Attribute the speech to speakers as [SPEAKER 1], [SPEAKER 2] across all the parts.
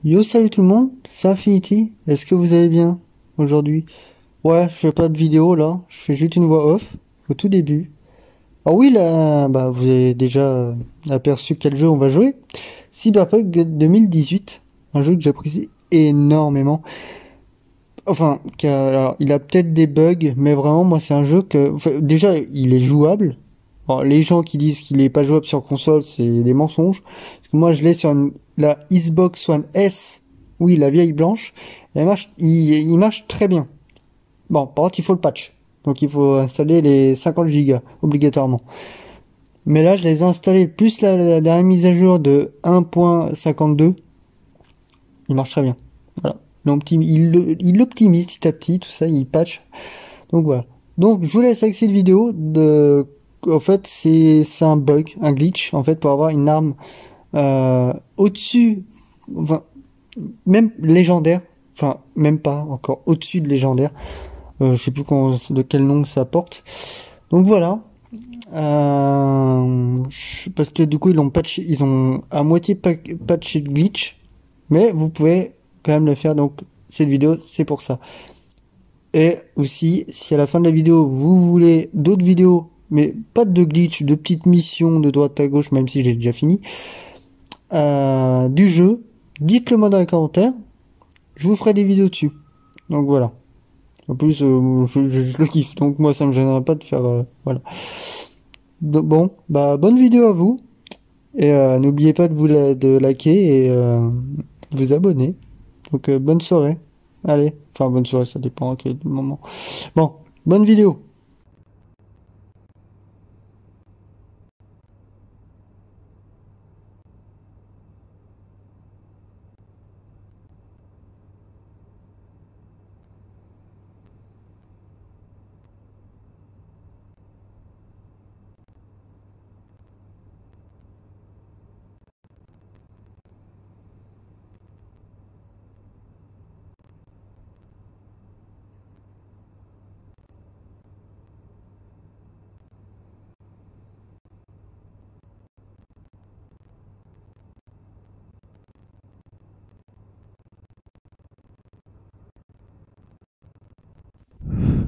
[SPEAKER 1] Yo, salut tout le monde, c'est Infinity. Est-ce que vous allez bien aujourd'hui? Ouais, je fais pas de vidéo là, je fais juste une voix off au tout début. Ah oui, là, bah vous avez déjà aperçu quel jeu on va jouer. Cyberpunk 2018, un jeu que j'apprécie énormément. Enfin, alors, il a peut-être des bugs, mais vraiment, moi, c'est un jeu que, enfin, déjà, il est jouable. Alors, les gens qui disent qu'il est pas jouable sur console, c'est des mensonges. Parce que moi, je l'ai sur la Xbox One S, oui, la vieille blanche. Et il marche très bien. Bon, par contre, il faut le patch. Donc, il faut installer les 50 Go obligatoirement. Mais là, je les ai installés plus la dernière mise à jour de 1.52. Il marche très bien. Voilà. Il l'optimise petit à petit, tout ça, il patch. Donc voilà. Donc je vous laisse avec cette vidéo de, en fait c'est un bug, un glitch en fait pour avoir une arme au-dessus, enfin même légendaire, enfin même pas encore au-dessus de légendaire. Je sais plus de quel nom ça porte. Donc voilà. Parce que du coup ils ont patché, ils ont à moitié patché le glitch, mais vous pouvez quand même le faire. Donc cette vidéo c'est pour ça. Et aussi, si à la fin de la vidéo, vous voulez d'autres vidéos, mais pas de glitch, de petites missions de droite à gauche, même si j'ai déjà fini, du jeu, dites-le moi dans les commentaires, je vous ferai des vidéos dessus. Donc voilà. En plus, je le kiffe, donc moi ça me gênerait pas de faire... voilà. Bon, bah bonne vidéo à vous, et n'oubliez pas de liker et de vous abonner. Donc bonne soirée. Allez, enfin bonne soirée, ça dépend à quel moment. Bon, bonne vidéo.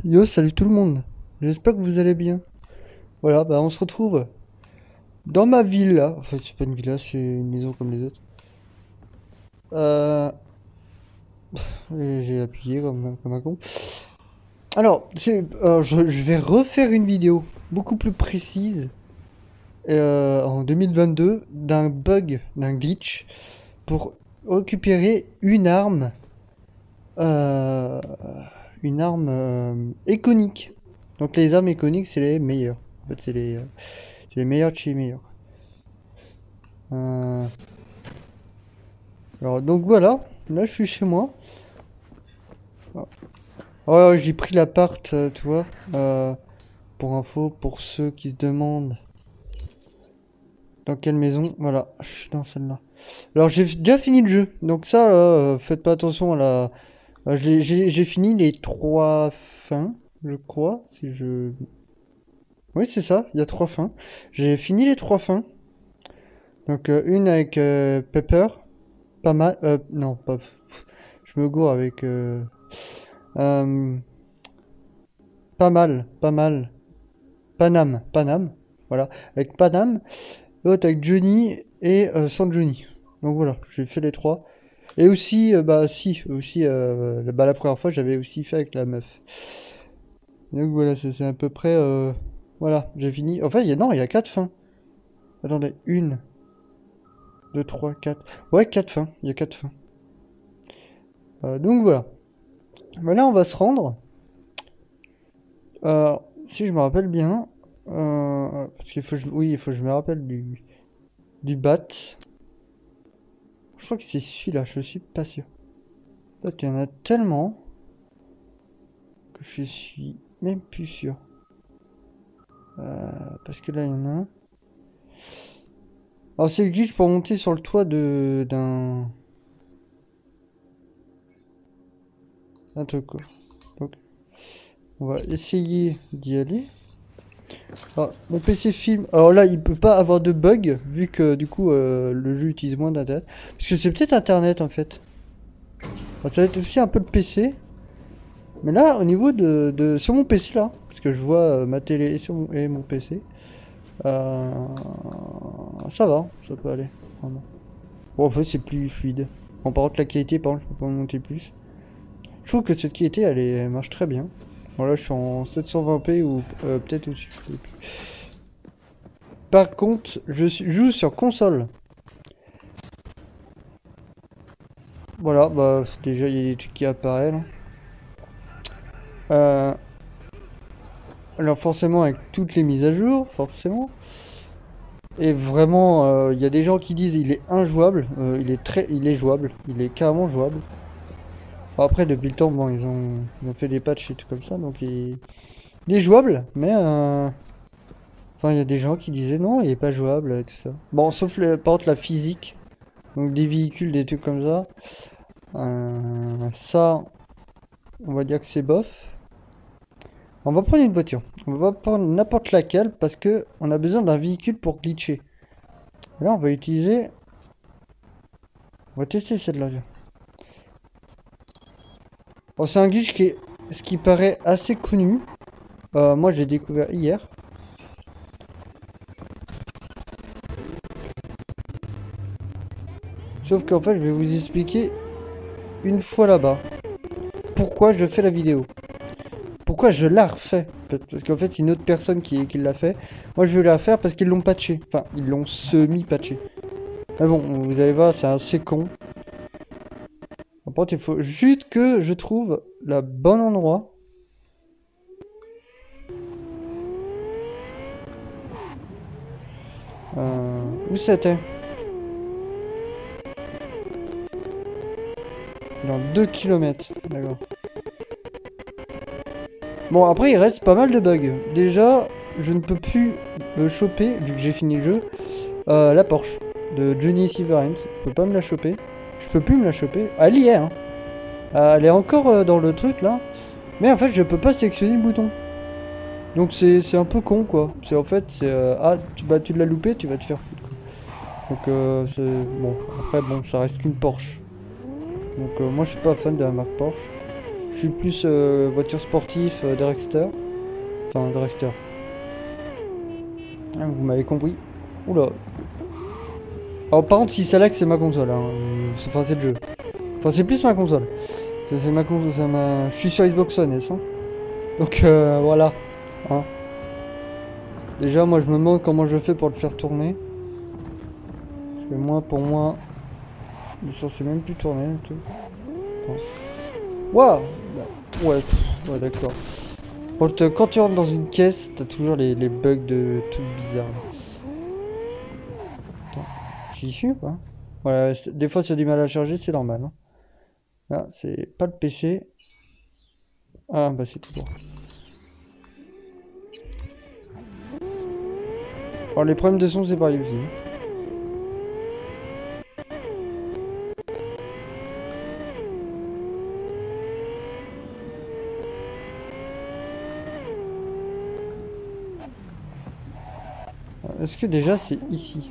[SPEAKER 1] Yo, salut tout le monde. J'espère que vous allez bien. Voilà, bah on se retrouve dans ma villa. Enfin, c'est pas une villa, c'est une maison comme les autres. Euh... et j'ai appuyé comme un con. Alors, je vais refaire une vidéo beaucoup plus précise en 2022 d'un bug, d'un glitch pour récupérer euh, une arme iconique. Donc les armes iconiques, c'est les meilleures. En fait, c'est les meilleurs de chez les meilleurs. Euh, alors donc voilà, là je suis chez moi. Ah. Ouais, j'ai pris l'appart, tu vois. Pour info, pour ceux qui se demandent dans quelle maison, voilà, je suis dans celle-là. Alors j'ai déjà fini le jeu, donc ça, faites pas attention à la... j'ai fini les trois fins, je crois, si je... Oui, c'est ça, il y a trois fins. J'ai fini les trois fins. Donc une avec Pepper, pas mal, non, pas... Je me gourre avec... euh, pas mal, pas mal. Panam, voilà, avec Panam, l'autre avec Johnny et sans Johnny. Donc voilà, j'ai fait les trois. Et aussi, bah si, aussi, bah, la première fois j'avais aussi fait avec la meuf. Donc voilà, c'est à peu près, voilà, j'ai fini. Enfin, non, il y a quatre fins. Attendez, une, deux, trois, quatre. Ouais, quatre fins, il y a quatre fins. Donc voilà. Maintenant, on va se rendre. Si je me rappelle bien, parce qu'il faut, oui, il faut que je me rappelle du bat. Je crois que c'est celui-là, je suis pas sûr. En fait, il y en a tellement que je suis même plus sûr. Parce que là, il y en a un. Alors, c'est le glitch pour monter sur le toit d'un truc, quoi. Donc, on va essayer d'y aller. Ah, mon PC filme. Alors là, il peut pas avoir de bug, vu que du coup, le jeu utilise moins d'internet. Parce que c'est peut-être internet en fait. Enfin, ça va être aussi un peu le PC. Mais là, au niveau sur mon PC là, parce que je vois ma télé et mon PC, euh, ça va, ça peut aller. Vraiment. Bon, en fait, c'est plus fluide. Bon, par contre, la qualité, par contre, je peux pas monter plus. Je trouve que cette qualité, elle marche très bien. Bon, là, je suis en 720p ou peut-être aussi. Je sais plus. Par contre, joue sur console. Voilà, bah déjà il y a des trucs qui apparaissent là. Euh, alors forcément avec toutes les mises à jour, forcément. Et vraiment, il y a des gens qui disent il est injouable. Il est jouable. Il est carrément jouable. Bon, après depuis le temps, bon ils ont fait des patchs et tout comme ça, donc il est jouable. Mais enfin il y a des gens qui disaient non, il est pas jouable et tout ça. Bon, sauf par contre la physique, donc des véhicules, des trucs comme ça. Ça, on va dire que c'est bof. On va prendre une voiture. On va prendre n'importe laquelle parce que on a besoin d'un véhicule pour glitcher. Là, on va utiliser... On va tester celle-là. Bon, c'est un glitch qui est... Ce qui paraît assez connu. Moi, j'ai découvert hier. Sauf qu'en fait, je vais vous expliquer une fois là-bas pourquoi je fais la vidéo. Pourquoi je la refais. Parce qu'en fait, c'est une autre personne qui l'a fait. Moi, je vais la faire parce qu'ils l'ont patché. Enfin, ils l'ont semi-patché. Mais bon, vous allez voir, c'est assez con. Par contre, il faut juste que je trouve le bon endroit. Où c'était? Dans 2 km. D'accord. Bon, après, il reste pas mal de bugs. Déjà, je ne peux plus me choper, vu que j'ai fini le jeu, la Porsche de Johnny Silverhand. Je peux pas me la choper. Je peux plus me la choper. Elle y est, hein. Elle est encore dans le truc, là. Mais en fait, je peux pas sélectionner le bouton. Donc, c'est un peu con, quoi. C'est en fait, c'est... ah, tu l'as loupé, tu vas te faire foutre, quoi. Donc, c'est... Bon, après, bon, ça reste qu'une Porsche. Donc, moi, je suis pas fan de la marque Porsche. Je suis plus voiture sportive Dragster. Enfin, Dragster. Ah, vous m'avez compris. Oula. Alors, par contre, si celle-là que c'est ma console. Hein. Enfin, c'est le jeu. Enfin, c'est plus ma console. C'est ma console. Je suis sur Xbox One S. Hein. Donc, voilà. Hein. Déjà, moi, je me demande comment je fais pour le faire tourner. Parce que moi, pour moi, il est censé même plus tourner. Le truc. Waouh. Ouais, ouais d'accord. Quand tu rentres dans une caisse, t'as toujours les bugs de trucs bizarres. Attends, j'y suis ou pas? Voilà, des fois ça a du mal à charger, c'est normal. Hein. Là, c'est pas le PC. Ah, bah c'est tout droit. Alors les problèmes de son, c'est pareil aussi. Est-ce que déjà c'est ici?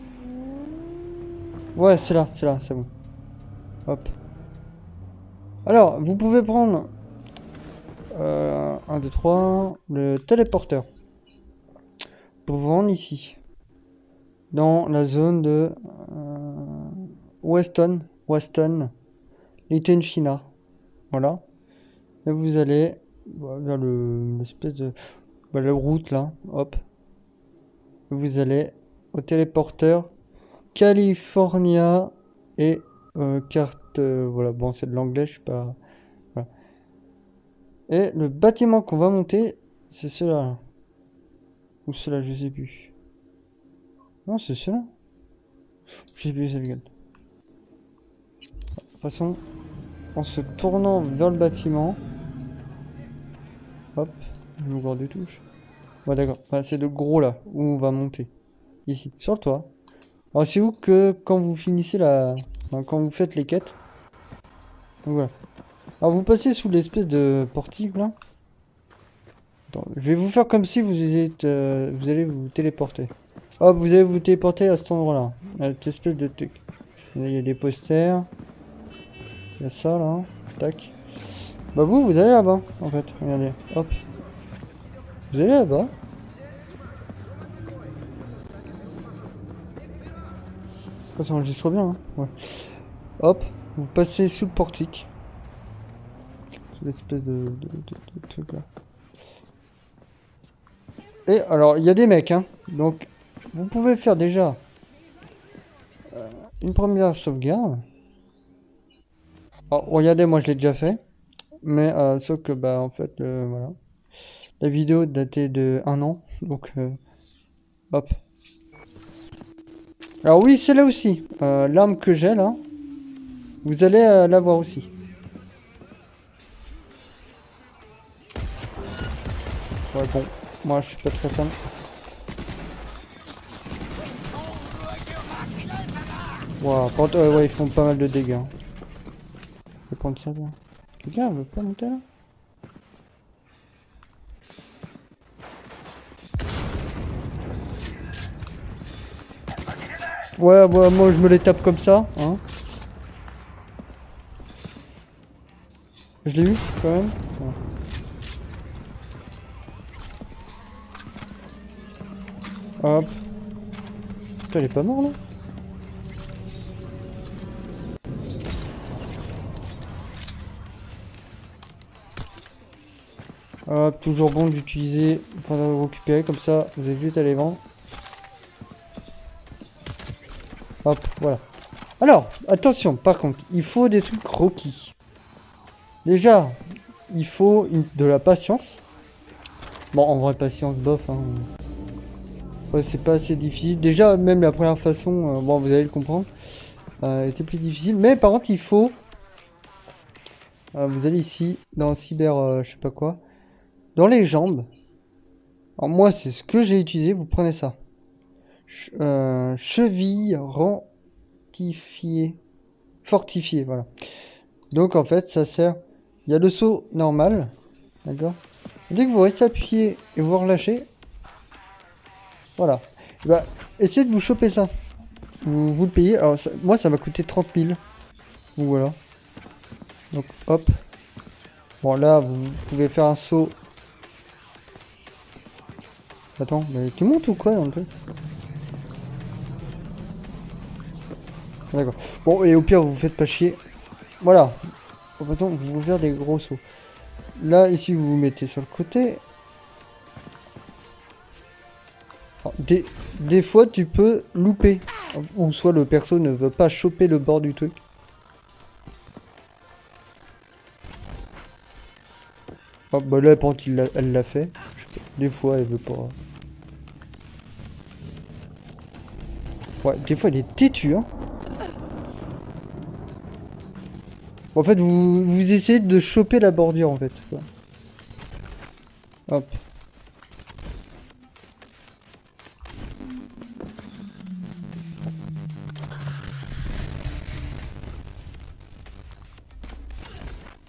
[SPEAKER 1] Ouais, c'est là, c'est bon. Hop. Alors, vous pouvez prendre 1, 2, 3, le téléporteur. Pour vous rendre ici. Dans la zone de Weston, Little China. Voilà. Et vous allez vers l'espèce de... Bah, la route là, hop. Vous allez au téléporteur California et carte... voilà, bon c'est de l'anglais, je sais pas... Voilà. Et le bâtiment qu'on va monter, c'est celui-là. Là. Ou celui-là, je sais plus. Non, c'est celui-là. Je sais plus, c'est lequel. De toute façon, en se tournant vers le bâtiment... Hop, je me vois des touches. Ouais d'accord, bah, c'est le gros là, où on va monter. Ici, sur le toit. Alors c'est où que quand vous finissez la... Enfin, quand vous faites les quêtes. Donc voilà. Alors vous passez sous l'espèce de portique là. Attends, je vais vous faire comme si vous êtes, vous allez vous téléporter. Hop, vous allez vous téléporter à cet endroit-là. À cette espèce de truc. Là, il y a des posters. Il y a ça là. Tac. Bah vous allez là-bas, en fait. Regardez. Hop. Vous allez là-bas. Ça enregistre bien, hein. Ouais. Hop. Vous passez sous le portique. Sous l'espèce de truc là. Et alors, il y a des mecs, hein. Donc, vous pouvez faire déjà une première sauvegarde. Alors, regardez, moi je l'ai déjà fait. Mais sauf que, bah, en fait, voilà. La vidéo datait de 1 an. Donc, hop. Alors oui, c'est là aussi. L'arme que j'ai là. Vous allez la voir aussi. Ouais, bon. Moi, je suis pas très fan. Wow, ouais, ils font pas mal de dégâts. Je vais prendre ça, bien. Quelqu'un veut pas monter là? Ouais, bah, moi je me les tape comme ça, hein. Je l'ai eu, quand même. Ouais. Hop. Putain, elle est pas mort là? Hop, toujours bon d'utiliser, enfin de récupérer comme ça, vous avez vite à les vendre. Hop, voilà. Alors, attention, par contre, il faut des trucs requis. Déjà, il faut de la patience. Bon, en vrai, patience, bof, hein. Ouais, c'est pas assez difficile. Déjà, même la première façon, bon, vous allez le comprendre, était plus difficile. Mais par contre, il faut... vous allez ici, dans cyber, je sais pas quoi. Dans les jambes. Alors moi, c'est ce que j'ai utilisé, vous prenez ça. Cheville fortifiée, voilà. Donc en fait, ça sert... Il y a le saut normal, d'accord. Dès que vous restez appuyé et vous relâchez, voilà. Et bah, essayez de vous choper ça. Vous le payez. Alors moi, ça m'a coûté 30 000. Donc voilà. Donc hop. Bon là, vous pouvez faire un saut. Attends, mais tu montes ou quoi dans le truc? D'accord. Bon, et au pire, vous vous faites pas chier. Voilà. Bon, attends, vous pouvez faire des gros sauts. Là, ici, vous vous mettez sur le côté. Alors, des fois, tu peux louper. Ou soit le perso ne veut pas choper le bord du truc. Oh, bah là, par contre, elle l'a fait. Des fois, elle veut pas. Ouais, des fois, elle est têtue, hein. En fait, vous essayez de choper la bordure, en fait. Hop.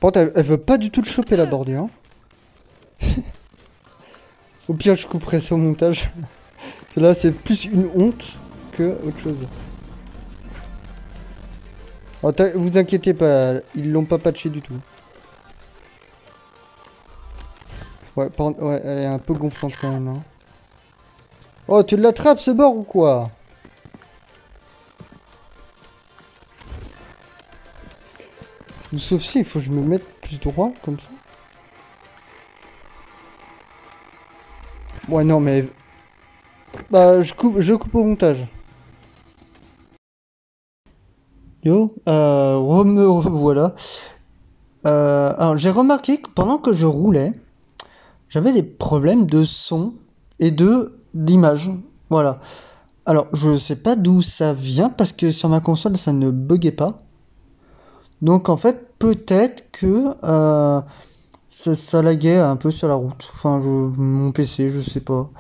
[SPEAKER 1] Par contre, elle veut pas du tout le choper, la bordure. Hein. Au pire, je couperai ça au montage. Là, c'est plus une honte que autre chose. Oh, vous inquiétez pas, ils l'ont pas patché du tout. Ouais, ouais, elle est un peu gonflante quand même. Hein. Oh, tu l'attrapes ce bord ou quoi? Sauf si il faut que je me mette plus droit comme ça. Ouais, non, mais... Bah, je coupe au montage. Yo, me revoilà. Alors, j'ai remarqué que pendant que je roulais, j'avais des problèmes de son et d'image. Voilà. Alors, je sais pas d'où ça vient, parce que sur ma console, ça ne buguait pas. Donc, en fait, peut-être que ça laguait un peu sur la route. Enfin, mon PC, je sais pas.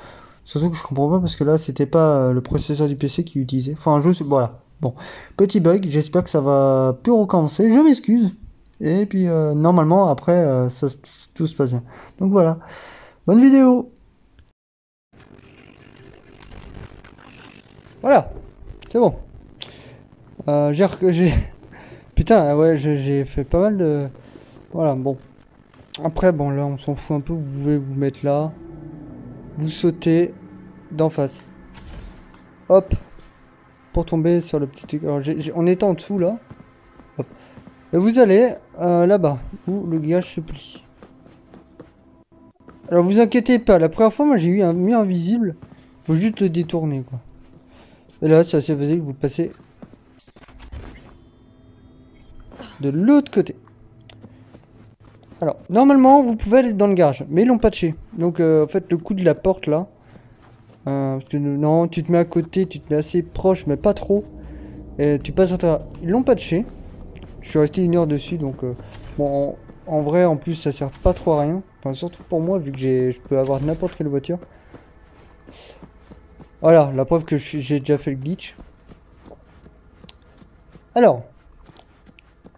[SPEAKER 1] Surtout que je comprends pas, parce que là, c'était pas le processeur du PC qui utilisait. Enfin, je sais... Voilà. Bon, petit bug, j'espère que ça va plus recommencer. Je m'excuse. Et puis, normalement, après, tout se passe bien. Donc, voilà. Bonne vidéo. Voilà. C'est bon. J'ai... Putain, ouais, j'ai fait pas mal de... Voilà, bon. Après, bon, là, on s'en fout un peu. Vous pouvez vous mettre là. Vous sautez d'en face. Hop. Pour tomber sur le petit truc. Alors, on est en dessous, là. Hop. Et vous allez là-bas, où le gage se plie. Alors, vous inquiétez pas. La première fois, moi, j'ai eu un mur invisible. Faut juste le détourner, quoi. Et là, c'est assez facile. Vous passez de l'autre côté. Alors, normalement, vous pouvez aller dans le garage, mais ils l'ont patché. Donc, en fait, le coup de la porte, là... parce que non, tu te mets à côté, tu te mets assez proche, mais pas trop. Et tu passes à travers. Ils l'ont patché. Je suis resté 1 heure dessus, donc... bon, en vrai, en plus, ça sert pas trop à rien. Enfin, surtout pour moi, vu que je peux avoir n'importe quelle voiture. Voilà, la preuve que j'ai déjà fait le glitch. Alors...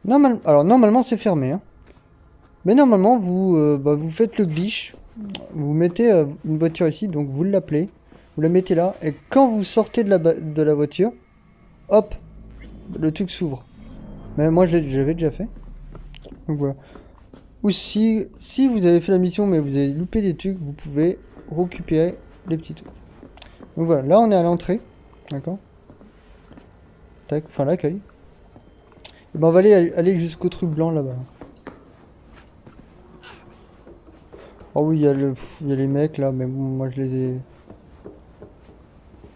[SPEAKER 1] normalement, c'est fermé, hein. Mais normalement, vous faites le glitch. Vous mettez une voiture ici, donc vous l'appelez. Vous la mettez là. Et quand vous sortez de la voiture, hop, le truc s'ouvre. Mais moi, j'avais déjà fait. Donc voilà. Ou si vous avez fait la mission, mais vous avez loupé des trucs, vous pouvez récupérer les petits trucs. Donc voilà, là on est à l'entrée. D'accord. Tac, enfin l'accueil. Et ben on va aller jusqu'au truc blanc là-bas. Oh oui, il y a les mecs là, mais bon, moi je les ai...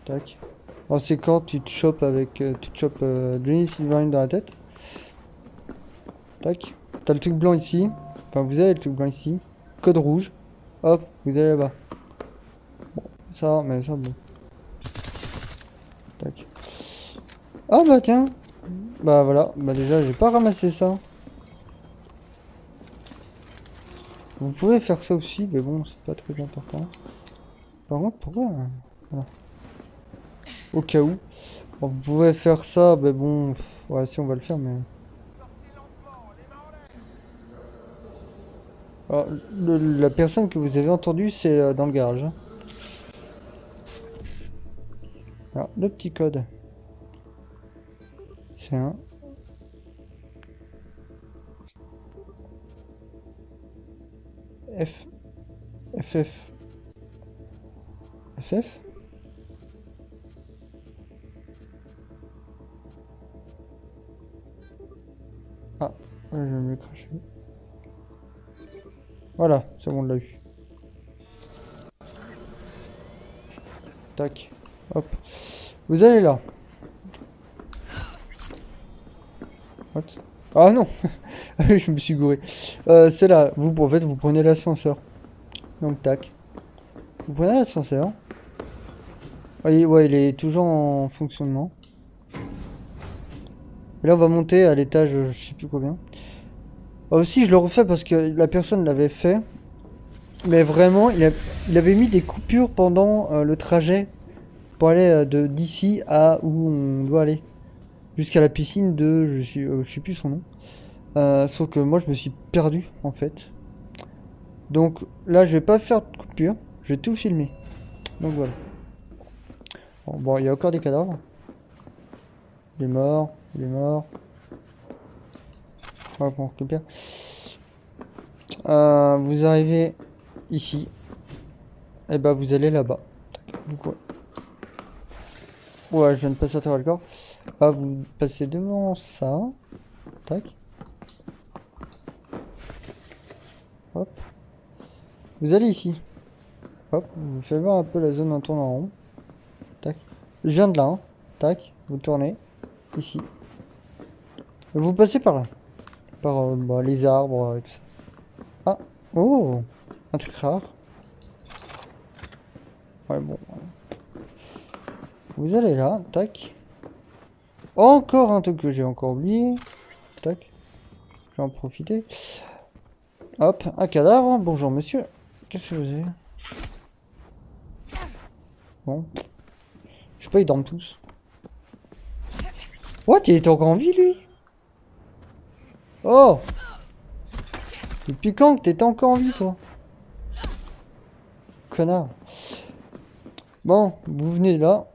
[SPEAKER 1] Tac. Alors c'est quand tu te chopes avec... tu te chopes Johnny Silverhand dans la tête. Tac. T'as le truc blanc ici. Enfin, vous avez le truc blanc ici. Code rouge. Hop, vous allez là-bas. Bon, ça, mais ça, bon. Tac. Ah bah tiens. Bah voilà. Bah déjà, j'ai pas ramassé ça. Vous pouvez faire ça aussi, mais bon, c'est pas très important. Par contre, pourquoi... Voilà. Au cas où. Bon, vous pouvez faire ça, mais bon... Ouais, si, on va le faire, mais... Alors, la personne que vous avez entendue, c'est dans le garage. Hein. Alors, le petit code. C'est un... F... FF... FF. Ah, je vais me le cracher. Voilà, c'est bon, on l'a eu. Tac. Hop. Vous allez là. What? Ah non. Je me suis gouré. C'est là. En fait, vous prenez l'ascenseur. Donc, tac. Vous prenez l'ascenseur. Ouais, il est toujours en fonctionnement. Et là, on va monter à l'étage, je sais plus combien. Aussi, je le refais parce que la personne l'avait fait. Mais vraiment, il avait mis des coupures pendant le trajet pour aller d'ici à où on doit aller. Jusqu'à la piscine de... je sais plus son nom. Sauf que moi, je me suis perdu, en fait. Donc là, je vais pas faire de coupure. Je vais tout filmer. Donc voilà. Bon, il y a encore des cadavres. Il est mort. Il est mort. Ouais, bon, on récupère. Vous arrivez ici. Et bah, vous allez là-bas. Vous quoi? Ouais, je viens de passer à travers le corps. Ah, vous passez devant ça. Tac. Hop. Vous allez ici. Hop. Vous faites voir un peu la zone en tournant en rond. Tac. Je viens de là. Hein. Tac. Vous tournez. Ici. Et vous passez par là. Par bah, les arbres et tout ça. Ah. Oh. Un truc rare. Ouais, bon. Vous allez là. Tac. Encore un truc que j'ai encore oublié. Tac. Je vais en profiter. Hop, un cadavre. Bonjour monsieur. Qu'est-ce que vous avez? Bon. Je sais pas, ils dorment tous. What? Il était encore en vie lui? Oh! Depuis quand que t'étais encore en vie toi? connard. Bon, vous venez là.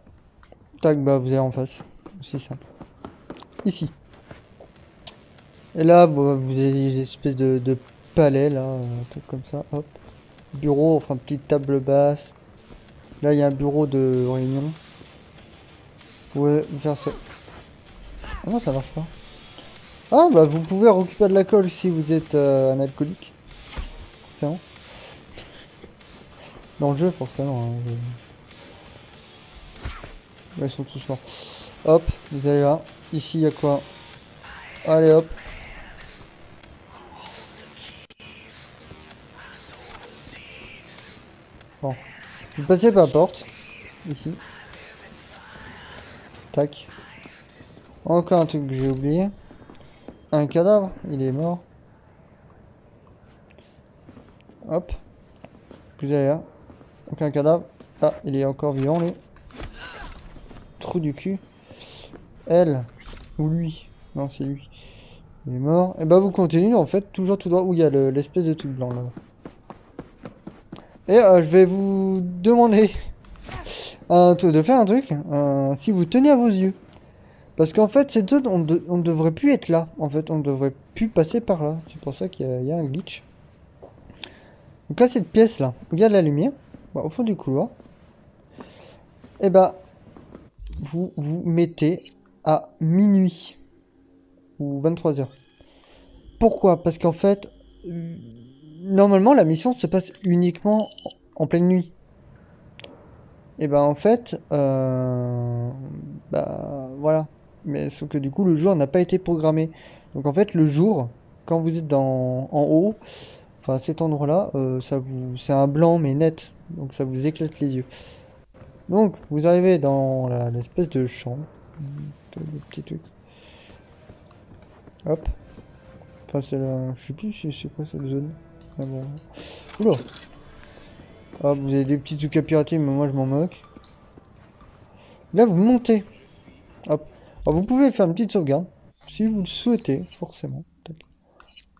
[SPEAKER 1] Tac, bah vous allez en face. C'est simple. Ici. Et là, bon, vous avez des espèces de palais, là, un truc comme ça, hop. Bureau, enfin petite table basse. Là, il y a un bureau de réunion. Vous pouvez faire ça. Ah non, ça marche pas. Ah, bah vous pouvez récupérer de la colle si vous êtes un alcoolique. C'est bon. Dans le jeu, forcément. Hein, ouais, ils sont tous morts. Hop, vous allez là. Ici, il y a quoi? Allez, hop. Bon. Vous passez par la porte. Ici. Tac. Encore un truc que j'ai oublié. Un cadavre. Il est mort. Hop. Vous allez là. Aucun cadavre. Ah, il est encore vivant, lui. Trou du cul. Elle. Ou lui. Non, c'est lui. Il est mort. Et bah vous continuez en fait, toujours tout droit où il y a l'espèce de truc blanc là. Et je vais vous demander de faire un truc, si vous tenez à vos yeux. Parce qu'en fait, cette zone, on ne devrait plus être là. En fait, on ne devrait plus passer par là. C'est pour ça qu'il y a un glitch. Donc là, cette pièce là, regarde la lumière, bah, au fond du couloir. Et bah, vous mettez à minuit. Ou 23h. Pourquoi? Parce qu'en fait, normalement, la mission se passe uniquement en pleine nuit. Et ben en fait, bah voilà. Mais sauf que du coup, le jour n'a pas été programmé. Donc en fait, le jour, quand vous êtes en haut, enfin cet endroit-là, c'est un blanc mais net. Donc ça vous éclate les yeux. Donc vous arrivez dans l'espèce de chambre, le petit truc. Hop. Enfin c'est là, je sais plus si c'est quoi cette zone. Ah bon. Oula. Hop, vous avez des petits trucs à pirater, mais moi je m'en moque. Là, vous montez. Hop. Alors, vous pouvez faire une petite sauvegarde. Si vous le souhaitez, forcément. Tac.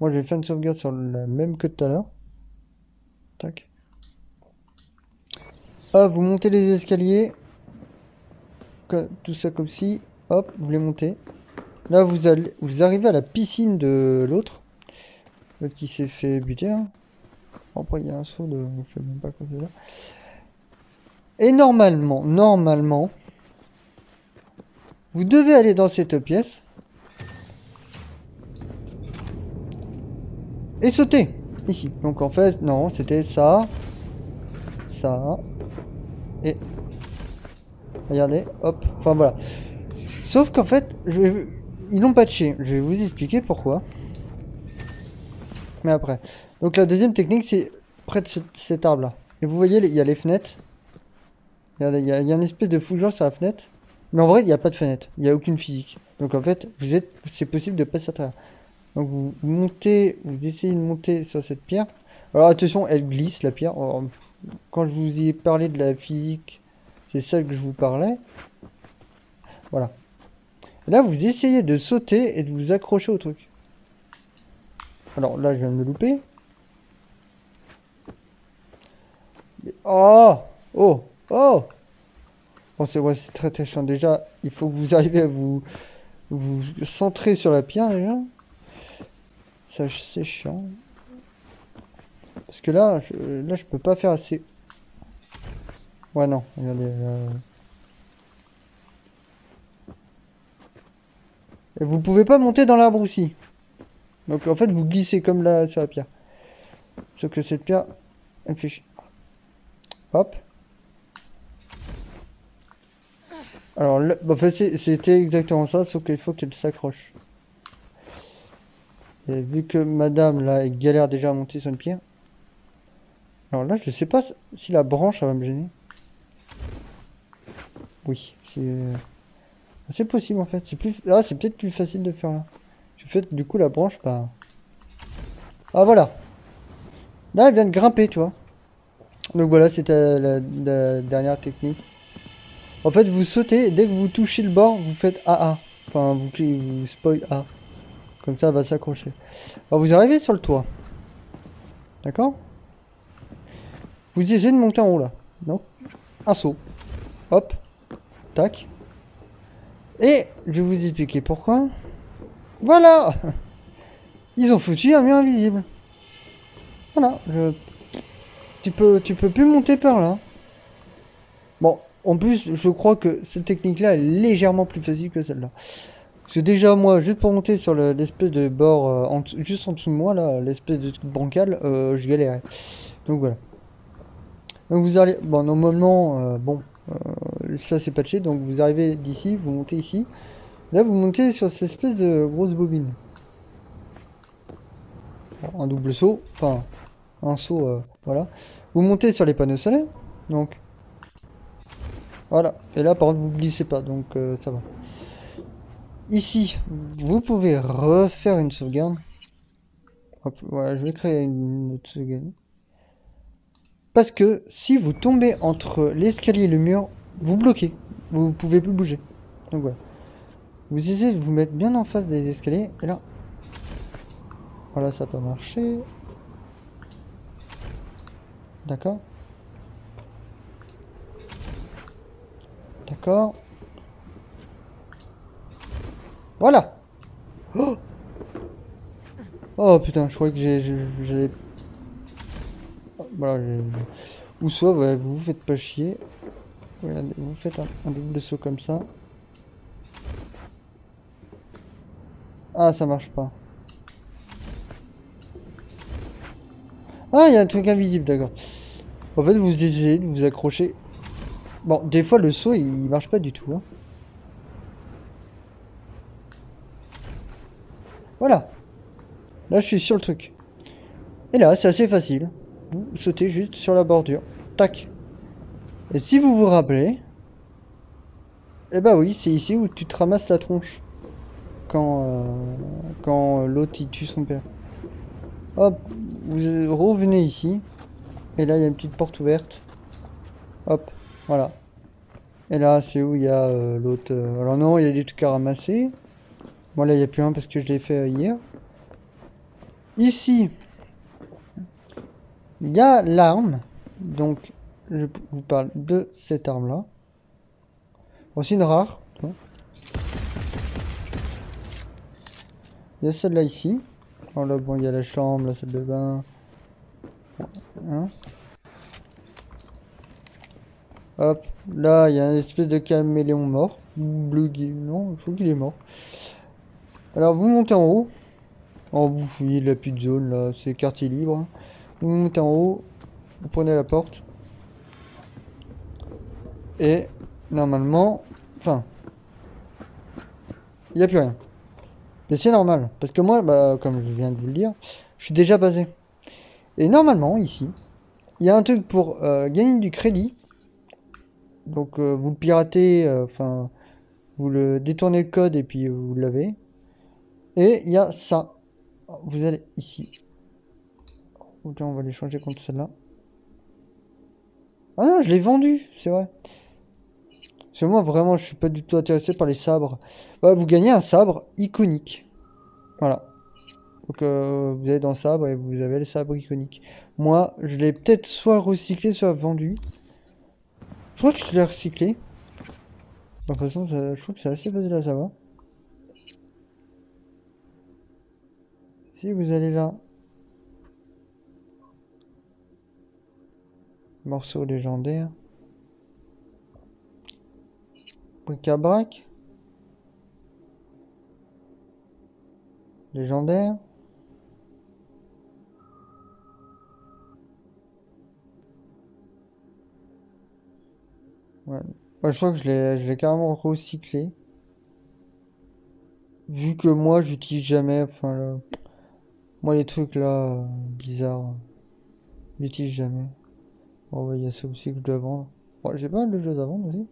[SPEAKER 1] Moi, je vais faire une sauvegarde sur la même que tout à l'heure. Tac. Hop, vous montez les escaliers. Tout ça comme ci. Hop, vous les montez. Là, vous arrivez à la piscine de l'autre. L'autre qui s'est fait buter, là. Après, il y a un saut de... Je sais même pas quoi c'est là. Et normalement... Vous devez aller dans cette pièce. Et sauter. Ici. Donc en fait, non, c'était ça. Ça. Et... Regardez, hop. Enfin voilà. Sauf qu'en fait, ils l'ont patché. Je vais vous expliquer pourquoi. Mais après. Donc la deuxième technique, c'est près de cet arbre-là. Et vous voyez, il y a les fenêtres. Regardez, il y a une espèce de fougère sur la fenêtre. Mais en vrai, il n'y a pas de fenêtre. Il n'y a aucune physique. Donc en fait, c'est possible de passer à travers. Donc vous montez, vous essayez de monter sur cette pierre. Alors attention, elle glisse la pierre. Alors, quand je vous ai parlé de la physique, c'est celle que je vous parlais. Voilà. Et là, vous essayez de sauter et de vous accrocher au truc. Alors là, je viens de me louper. Mais... Oh! Oh! Oh! Bon, c'est ouais, c'est très très chiant. Déjà, il faut que vous arriviez à vous centrer sur la pierre déjà. Ça, c'est chiant. Parce que là, je peux pas faire assez. Ouais, non, regardez. Et vous pouvez pas monter dans l'arbre aussi. Donc en fait, vous glissez comme là sur la pierre. Sauf que cette pierre, elle fait chier. Hop. Alors là, bah, en fait, c'était exactement ça, sauf qu'il faut qu'elle s'accroche. Et vu que madame là, elle galère déjà à monter sur une pierre. Alors là, je sais pas si la branche, ça va me gêner. Oui, c'est possible en fait. C'est peut-être plus facile de faire là. Du fait, du coup, la branche, bah... Ah voilà. Là, elle vient de grimper, tu vois. Donc voilà, c'était la dernière technique. En fait, vous sautez, et dès que vous touchez le bord, vous faites AA. Enfin, vous spoil A. Comme ça, elle va s'accrocher. Alors, vous arrivez sur le toit. D'accord? Vous essayez de monter en haut là. Donc, un saut. Hop. Tac. Et je vais vous expliquer pourquoi. Voilà. Ils ont foutu un mur invisible. Voilà. Tu peux plus monter par là. Bon, en plus, je crois que cette technique-là est légèrement plus facile que celle-là. Parce que déjà, moi, juste pour monter sur l'espèce de bord juste en dessous de moi, là, l'espèce de truc bancal, je galérais. Donc voilà. Donc vous allez... Bon, normalement, ça c'est patché, donc vous arrivez d'ici, vous montez ici. Là, vous montez sur cette espèce de grosse bobine. Bon, un double saut, enfin, un saut, voilà. Vous montez sur les panneaux solaires, donc... Voilà. Et là, par contre, vous glissez pas, donc ça va. Ici, vous pouvez refaire une sauvegarde. Hop, voilà, je vais créer une autre sauvegarde. Parce que si vous tombez entre l'escalier et le mur, vous bloquez. Vous pouvez plus bouger. Donc voilà. Vous essayez de vous mettre bien en face des escaliers. Et là... Voilà, ça n'a pas marché. D'accord. D'accord. Voilà. Oh, oh putain, je croyais que j'allais... Voilà, ou soit, ouais, vous vous faites pas chier. Regardez, vous faites un double saut comme ça. Ah, ça marche pas. Ah, il y a un truc invisible, d'accord. En fait, vous essayez de vous accrocher. Bon, des fois, le saut, il marche pas du tout. Hein. Voilà. Là, je suis sur le truc. Et là, c'est assez facile. Vous sautez juste sur la bordure. Tac. Et si vous vous rappelez... Eh bah oui, c'est ici où tu te ramasses la tronche. Quand l'autre, il tue son père. Hop, vous revenez ici. Et là, il y a une petite porte ouverte. Hop, voilà. Et là, c'est où il y a l'autre... Alors non, il y a des trucs à ramasser. Bon, là, il n'y a plus un parce que je l'ai fait hier. Ici, il y a l'arme. Donc, je vous parle de cette arme-là. Aussi une rare. Il y a celle-là ici. Oh là, bon, il y a la chambre, la salle de bain. Hein. Hop, là, il y a une espèce de caméléon mort. Bleu, non, il faut qu'il est mort. Alors, vous montez en haut. Oh, vous fouillez la petite zone, là, c'est quartier libre. Vous montez en haut, vous prenez la porte. Et, normalement, enfin, il n'y a plus rien. Mais c'est normal, parce que moi, bah, comme je viens de vous le dire, je suis déjà basé. Et normalement, ici, il y a un truc pour gagner du crédit. Donc, vous le piratez, enfin, vous le détournez le code et puis vous l'avez. Et il y a ça. Vous allez ici. Ok, on va les changer contre celle-là. Ah non, je l'ai vendu, c'est vrai. Parce que moi, vraiment, je suis pas du tout intéressé par les sabres. Ouais, vous gagnez un sabre iconique. Voilà. Donc, vous allez dans le sabre et vous avez le sabre iconique. Moi, je l'ai peut-être soit recyclé, soit vendu. Je crois que je l'ai recyclé. De toute façon, je crois que c'est assez facile à savoir. Si vous allez là, morceau légendaire, bric-à-brac, légendaire. Ouais. Ouais, je crois que je l'ai carrément recyclé. Vu que moi, j'utilise jamais, enfin, moi, les trucs là, bizarres, j'utilise jamais. Bon, ouais, il y a ça aussi que je dois vendre. Bon, j'ai pas mal de choses à vendre aussi.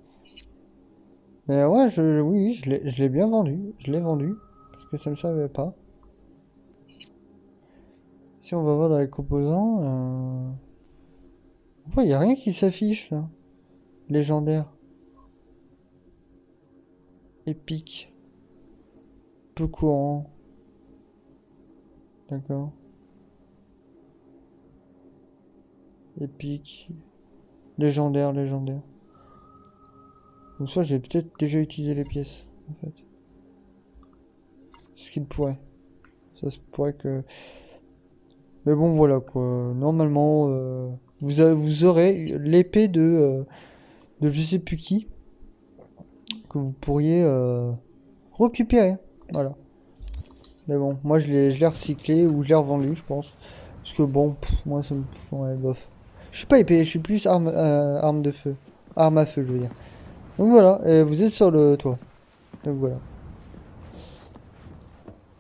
[SPEAKER 1] Mais ouais, oui, je l'ai bien vendu. Je l'ai vendu. Parce que ça me servait pas. Si on va voir dans les composants... il n'y a rien qui s'affiche là. Légendaire. Épique. Peu courant. D'accord. Épique. Légendaire, légendaire. Donc ça, j'ai peut-être déjà utilisé les pièces, en fait. Ce qu'il pourrait. Ça se pourrait que... Mais bon, voilà, quoi. Normalement, vous aurez l'épée de je sais plus qui, que vous pourriez récupérer. Voilà. Mais bon, moi, je l'ai recyclé ou je l'ai revendu, je pense. Parce que bon, moi, ça me... Ouais, bof. Je suis pas épée, je suis plus arme de feu. Arme à feu, je veux dire. Donc voilà, et vous êtes sur le toit. Donc voilà.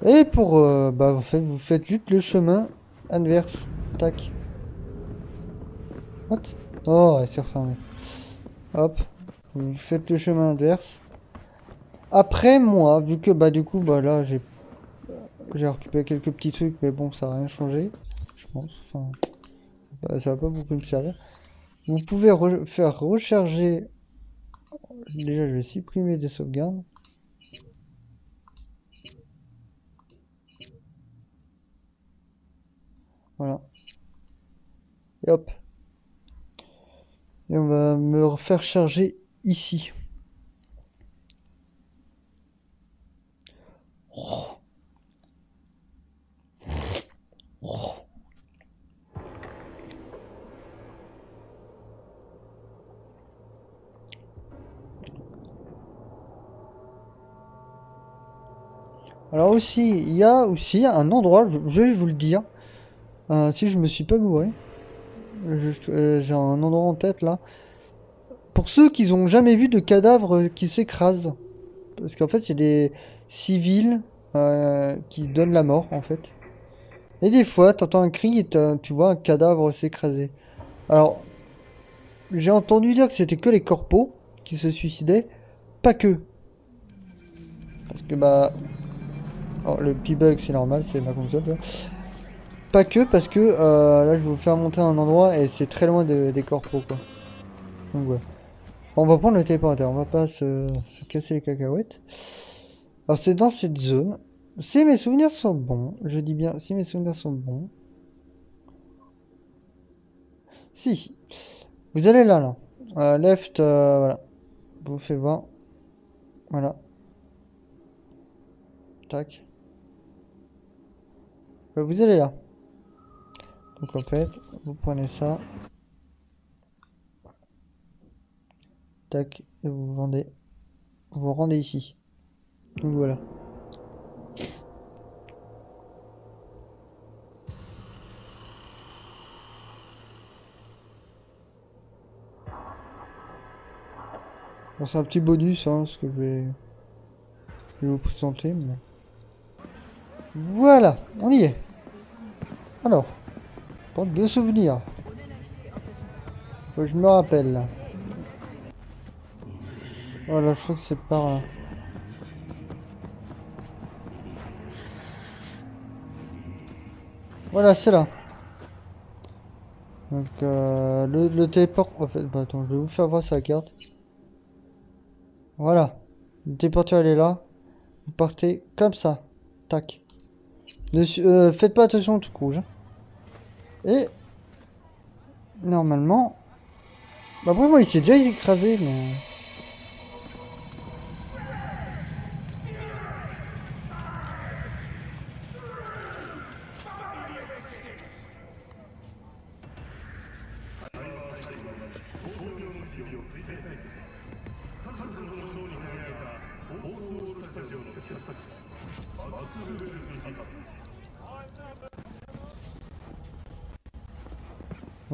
[SPEAKER 1] Et pour... bah, en fait, vous faites juste le chemin inverse. Tac. What? Oh, ouais, c'est refermé. Hop. Vous faites le chemin inverse. Après, moi, vu que, bah, du coup, bah, là, j'ai récupéré quelques petits trucs, mais bon, ça n'a rien changé. Je pense. Enfin, bah, ça va pas beaucoup me servir. Vous pouvez faire recharger... Déjà, je vais supprimer des sauvegardes. Voilà. Et hop. Et on va me refaire charger ici. Alors aussi, il y a aussi un endroit, je vais vous le dire, si je me suis pas gouré. J'ai un endroit en tête là. Pour ceux qui n'ont jamais vu de cadavres qui s'écrasent. Parce qu'en fait, c'est des civils qui donnent la mort en fait. Et des fois, t'entends un cri et tu vois un cadavre s'écraser. Alors, j'ai entendu dire que c'était que les corpos qui se suicidaient. Pas que. Parce que bah... Oh, le petit bug c'est normal, c'est ma console ça. Pas que parce que là je vais vous faire monter à un endroit et c'est très loin des corpos quoi. Donc ouais. On va prendre le téléporteur, on va pas se casser les cacahuètes. Alors c'est dans cette zone. Si mes souvenirs sont bons, je dis bien si mes souvenirs sont bons. Si. Vous allez là là. Left, voilà. Vous faites voir. Voilà. Tac. Vous allez là. Donc en fait, vous prenez ça. Tac. Et vous vendez. Vous rendez ici. Donc voilà. Bon, c'est un petit bonus, hein, ce que je vais vous présenter. Mais... Voilà, on y est. Alors, porte de souvenirs. Faut que je me rappelle là. Voilà, je crois que c'est par là. Voilà, c'est là. Donc, le téléport. En fait, bah, attends, je vais vous faire voir sa carte. Voilà. Le téléporteur, il est là. Vous partez comme ça. Tac. Faites pas attention au truc rouge. Hein. Et. Normalement. Bah, après, moi, il s'est déjà écrasé, mais.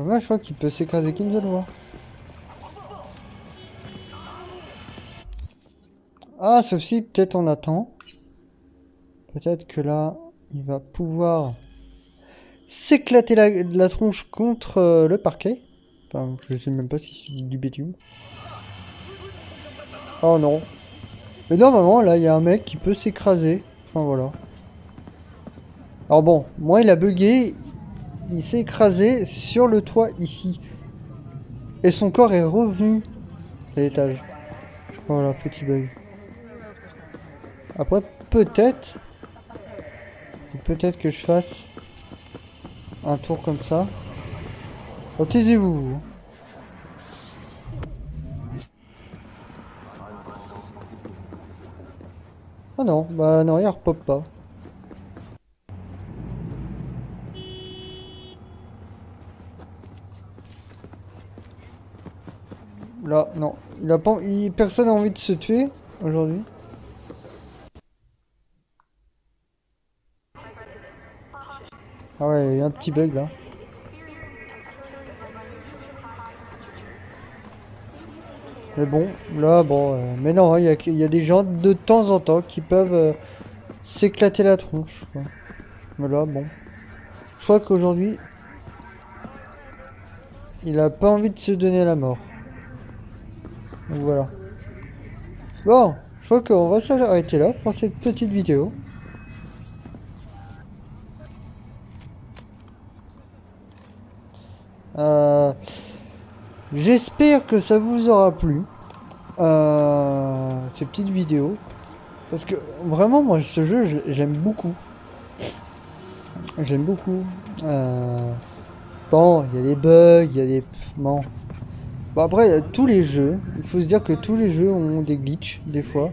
[SPEAKER 1] Là, je crois qu'il peut s'écraser qu'une seule fois. Ah, sauf si peut-être on attend. Peut-être que là, il va pouvoir s'éclater la tronche contre le parquet. Enfin, je sais même pas si c'est du bitume. Oh non. Mais normalement, là, il y a un mec qui peut s'écraser. Enfin, voilà. Alors bon, moi, il a bugué. Il s'est écrasé sur le toit ici. Et son corps est revenu à l'étage. Voilà, petit bug. Après, peut-être que je fasse un tour comme ça. Oh, taisez-vous. Vous. Ah non, bah non, il repop pas. Là, non. Il a pas, personne n'a envie de se tuer aujourd'hui. Ah ouais, il y a un petit bug là. Mais bon, là, bon. Mais non, il y a des gens de temps en temps qui peuvent s'éclater la tronche, quoi. Mais là, bon. Je crois qu'aujourd'hui, il a pas envie de se donner la mort. Donc voilà. Bon, je crois qu'on va s'arrêter là pour cette petite vidéo. J'espère que ça vous aura plu. Ces petites vidéos. Parce que vraiment, moi, ce jeu, j'aime beaucoup. J'aime beaucoup. Bon, il y a des bugs, il y a des... Bon. Bon, après, tous les jeux, il faut se dire que tous les jeux ont des glitches, des fois.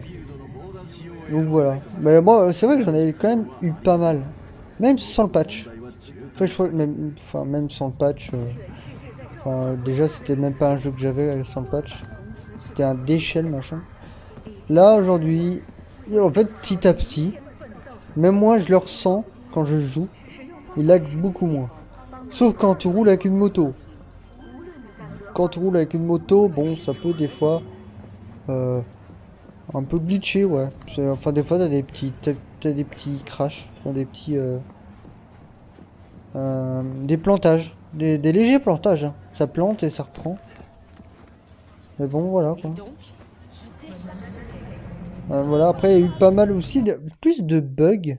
[SPEAKER 1] Donc voilà. Mais moi, c'est vrai que j'en ai quand même eu pas mal. Même sans le patch. Enfin, je crois que même, enfin, même sans le patch... Enfin, déjà, c'était même pas un jeu que j'avais sans le patch. C'était un déchet, machin. Là, aujourd'hui, en fait, petit à petit, même moi, je le ressens quand je joue. Il lag beaucoup moins. Sauf quand tu roules avec une moto. Quand tu roules avec une moto, bon, ça peut des fois un peu glitcher, ouais. Enfin, des fois, t'as des petits crashs, enfin, des petits des plantages, des légers plantages. Hein. Ça plante et ça reprend. Mais bon, voilà quoi. Voilà. Après, il y a eu pas mal aussi, plus de bugs.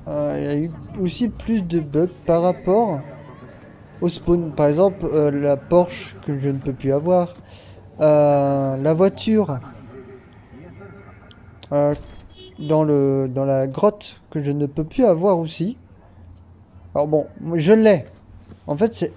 [SPEAKER 1] Il y a eu aussi plus de bugs par rapport au spawn. Par exemple, la Porsche que je ne peux plus avoir. La voiture dans la grotte que je ne peux plus avoir aussi. Alors bon, je l'ai. En fait, c'est...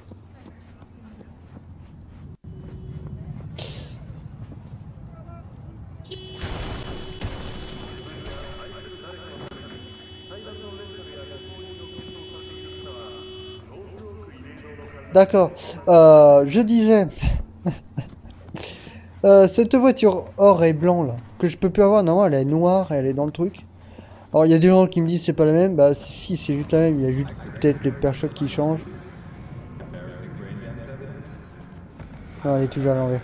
[SPEAKER 1] D'accord. Je disais... cette voiture or et blanc là, que je peux plus avoir, non, elle est noire, elle est dans le truc. Alors il y a des gens qui me disent c'est pas la même, bah si c'est juste la même, il y a juste peut-être les pare-chocs qui changent. Non, elle est toujours à l'envers.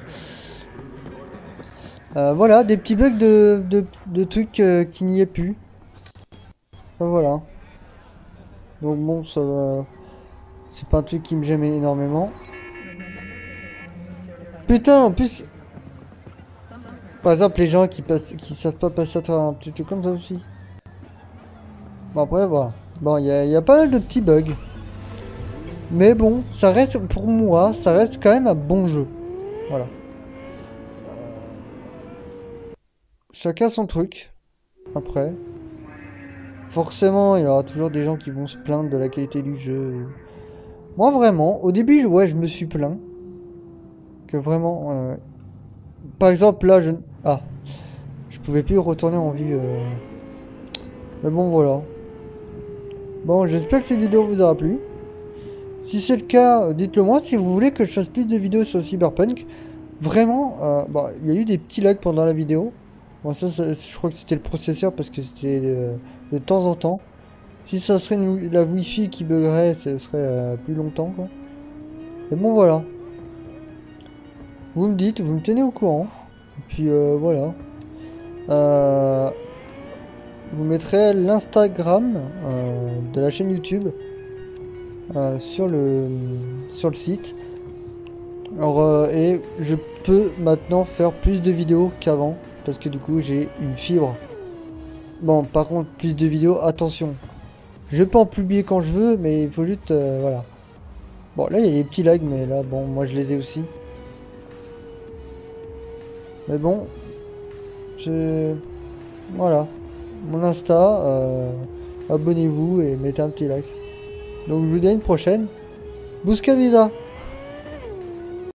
[SPEAKER 1] Voilà, des petits bugs de trucs qui n'y est plus. Voilà. Donc bon, ça va... C'est pas un truc qui me gêne énormément. Putain, en plus... Par exemple, les gens qui savent pas passer à travers un petit truc comme ça aussi. Bon après, voilà. Bon, il y a pas mal de petits bugs. Mais bon, ça reste, pour moi, ça reste quand même un bon jeu. Voilà. Chacun son truc. Après. Forcément, il y aura toujours des gens qui vont se plaindre de la qualité du jeu. Moi, vraiment, au début, ouais, je me suis plaint. Que vraiment... Par exemple, là, je... Ah. Je pouvais plus retourner en vue. Mais bon, voilà. Bon, j'espère que cette vidéo vous aura plu. Si c'est le cas, dites-le moi. Si vous voulez que je fasse plus de vidéos sur Cyberpunk. Vraiment, bah, il y a eu des petits lags pendant la vidéo. Bon, ça je crois que c'était le processeur parce que c'était de temps en temps. Si ça serait la Wi-Fi qui buggerait, ce serait plus longtemps, quoi. Mais bon, voilà. Vous me dites, vous me tenez au courant. Et puis, voilà. Vous mettrez l'Instagram de la chaîne YouTube sur le site. Alors, et je peux maintenant faire plus de vidéos qu'avant. Parce que du coup, j'ai une fibre. Bon, par contre, plus de vidéos, attention. Je peux en publier quand je veux, mais il faut juste... voilà. Bon, là, il y a des petits lags, mais là, bon, moi, je les ai aussi. Mais bon, voilà. Mon Insta, abonnez-vous et mettez un petit like. Donc je vous dis à une prochaine. Busca vida!